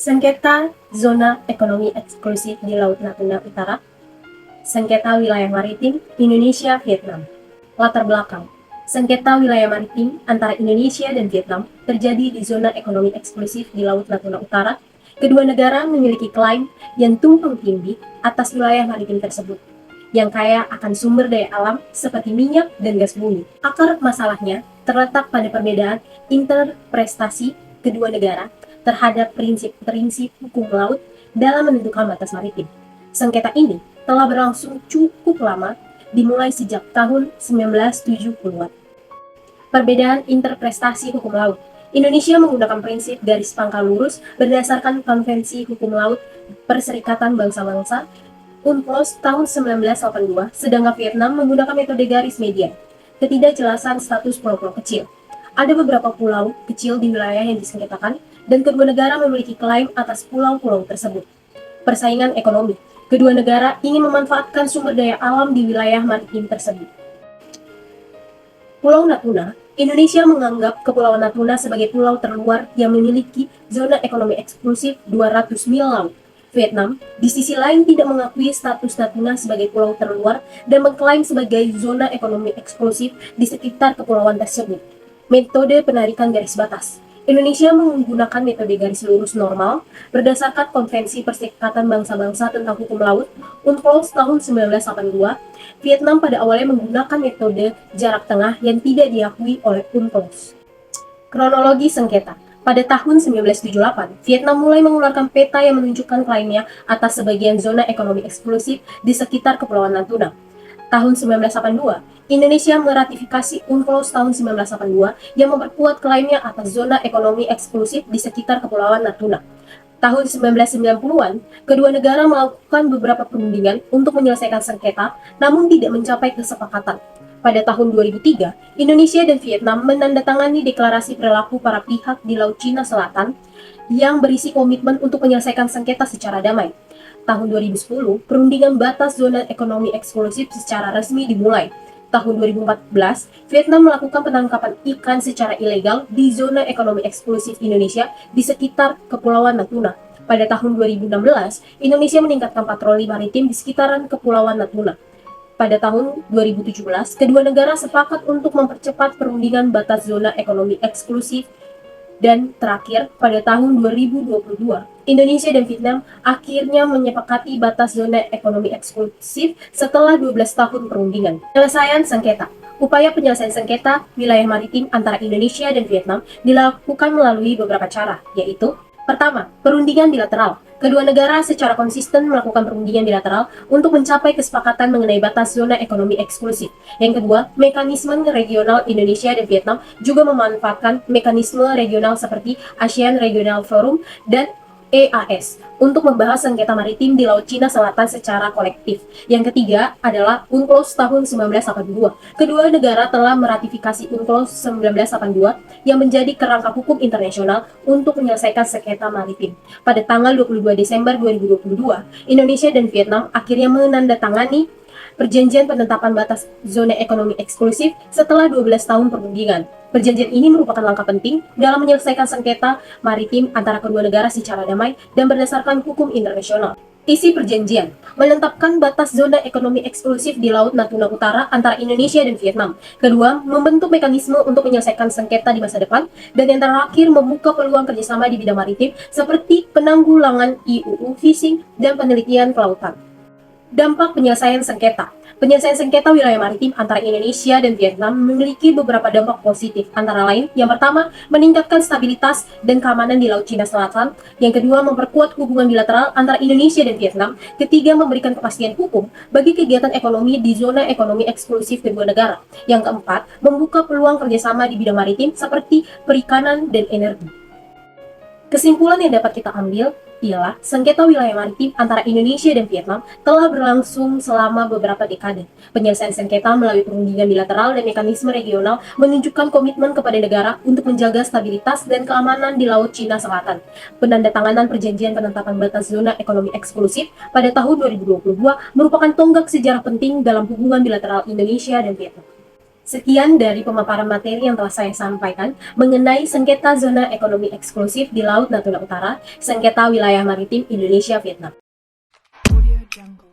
Sengketa zona ekonomi eksklusif di Laut Natuna Utara, sengketa wilayah maritim Indonesia-Vietnam. Latar belakang, sengketa wilayah maritim antara Indonesia dan Vietnam terjadi di zona ekonomi eksklusif di Laut Natuna Utara. Kedua negara memiliki klaim yang tumpang tindih atas wilayah maritim tersebut, yang kaya akan sumber daya alam seperti minyak dan gas bumi. Akar masalahnya terletak pada perbedaan interpretasi kedua negara terhadap prinsip-prinsip hukum laut dalam menentukan batas maritim. Sengketa ini telah berlangsung cukup lama, dimulai sejak tahun 1970-an. Perbedaan interpretasi hukum laut. Indonesia menggunakan prinsip garis pangkal lurus berdasarkan Konvensi Hukum Laut Perserikatan Bangsa-Bangsa UNCLOS tahun 1982, sedangkan Vietnam menggunakan metode garis median. Ketidakjelasan status pulau-pulau kecil. Ada beberapa pulau kecil di wilayah yang disengketakan, dan kedua negara memiliki klaim atas pulau-pulau tersebut. Persaingan ekonomi. Kedua negara ingin memanfaatkan sumber daya alam di wilayah maritim tersebut. Pulau Natuna. Indonesia menganggap Kepulauan Natuna sebagai pulau terluar yang memiliki zona ekonomi eksklusif 200 mil laut. Vietnam, di sisi lain, tidak mengakui status Natuna sebagai pulau terluar dan mengklaim sebagai zona ekonomi eksklusif di sekitar kepulauan tersebut. Metode penarikan garis batas. Indonesia menggunakan metode garis lurus normal berdasarkan Konvensi Perserikatan Bangsa-Bangsa tentang Hukum Laut UNCLOS tahun 1982. Vietnam pada awalnya menggunakan metode jarak tengah yang tidak diakui oleh UNCLOS. Kronologi sengketa. Pada tahun 1978, Vietnam mulai mengeluarkan peta yang menunjukkan klaimnya atas sebagian zona ekonomi eksklusif di sekitar Kepulauan Natuna. Tahun 1982, Indonesia meratifikasi UNCLOS tahun 1982 yang memperkuat klaimnya atas zona ekonomi eksklusif di sekitar Kepulauan Natuna. Tahun 1990-an, kedua negara melakukan beberapa perundingan untuk menyelesaikan sengketa, namun tidak mencapai kesepakatan. Pada tahun 2003, Indonesia dan Vietnam menandatangani deklarasi perilaku para pihak di Laut Cina Selatan yang berisi komitmen untuk menyelesaikan sengketa secara damai. Tahun 2010, perundingan batas zona ekonomi eksklusif secara resmi dimulai. Tahun 2014, Vietnam melakukan penangkapan ikan secara ilegal di zona ekonomi eksklusif Indonesia di sekitar Kepulauan Natuna. Pada tahun 2016, Indonesia meningkatkan patroli maritim di sekitaran Kepulauan Natuna. Pada tahun 2017, kedua negara sepakat untuk mempercepat perundingan batas zona ekonomi eksklusif. Dan terakhir, pada tahun 2022, Indonesia dan Vietnam akhirnya menyepakati batas zona ekonomi eksklusif setelah 12 tahun perundingan. Penyelesaian sengketa. Upaya penyelesaian sengketa wilayah maritim antara Indonesia dan Vietnam dilakukan melalui beberapa cara, yaitu: pertama, perundingan bilateral. Kedua negara secara konsisten melakukan perundingan bilateral untuk mencapai kesepakatan mengenai batas zona ekonomi eksklusif. Yang kedua, mekanisme regional Indonesia dan Vietnam juga memanfaatkan mekanisme regional seperti ASEAN Regional Forum dan EAS untuk membahas sengketa maritim di Laut Cina Selatan secara kolektif. Yang ketiga adalah UNCLOS tahun 1982. Kedua negara telah meratifikasi UNCLOS 1982 yang menjadi kerangka hukum internasional untuk menyelesaikan sengketa maritim. Pada tanggal 22 Desember 2022, Indonesia dan Vietnam akhirnya menandatangani Perjanjian Penetapan Batas Zona Ekonomi Eksklusif setelah 12 tahun perundingan. Perjanjian ini merupakan langkah penting dalam menyelesaikan sengketa maritim antara kedua negara secara damai dan berdasarkan hukum internasional. Isi perjanjian menetapkan batas zona ekonomi eksklusif di Laut Natuna Utara antara Indonesia dan Vietnam. Kedua, membentuk mekanisme untuk menyelesaikan sengketa di masa depan. Dan yang terakhir, membuka peluang kerjasama di bidang maritim seperti penanggulangan IUU fishing dan penelitian kelautan. Dampak penyelesaian sengketa. Penyelesaian sengketa wilayah maritim antara Indonesia dan Vietnam memiliki beberapa dampak positif, antara lain: yang pertama, meningkatkan stabilitas dan keamanan di Laut Cina Selatan. Yang kedua, memperkuat hubungan bilateral antara Indonesia dan Vietnam. Ketiga, memberikan kepastian hukum bagi kegiatan ekonomi di zona ekonomi eksklusif kedua negara. Yang keempat, membuka peluang kerjasama di bidang maritim seperti perikanan dan energi. Kesimpulan yang dapat kita ambil ialah sengketa wilayah maritim antara Indonesia dan Vietnam telah berlangsung selama beberapa dekade. Penyelesaian sengketa melalui perundingan bilateral dan mekanisme regional menunjukkan komitmen kepada negara untuk menjaga stabilitas dan keamanan di Laut Cina Selatan. Penandatanganan Perjanjian Penetapan Batas Zona Ekonomi Eksklusif pada tahun 2022 merupakan tonggak sejarah penting dalam hubungan bilateral Indonesia dan Vietnam. Sekian dari pemaparan materi yang telah saya sampaikan mengenai sengketa zona ekonomi eksklusif di Laut Natuna Utara, sengketa wilayah maritim Indonesia-Vietnam. Audio Jungle.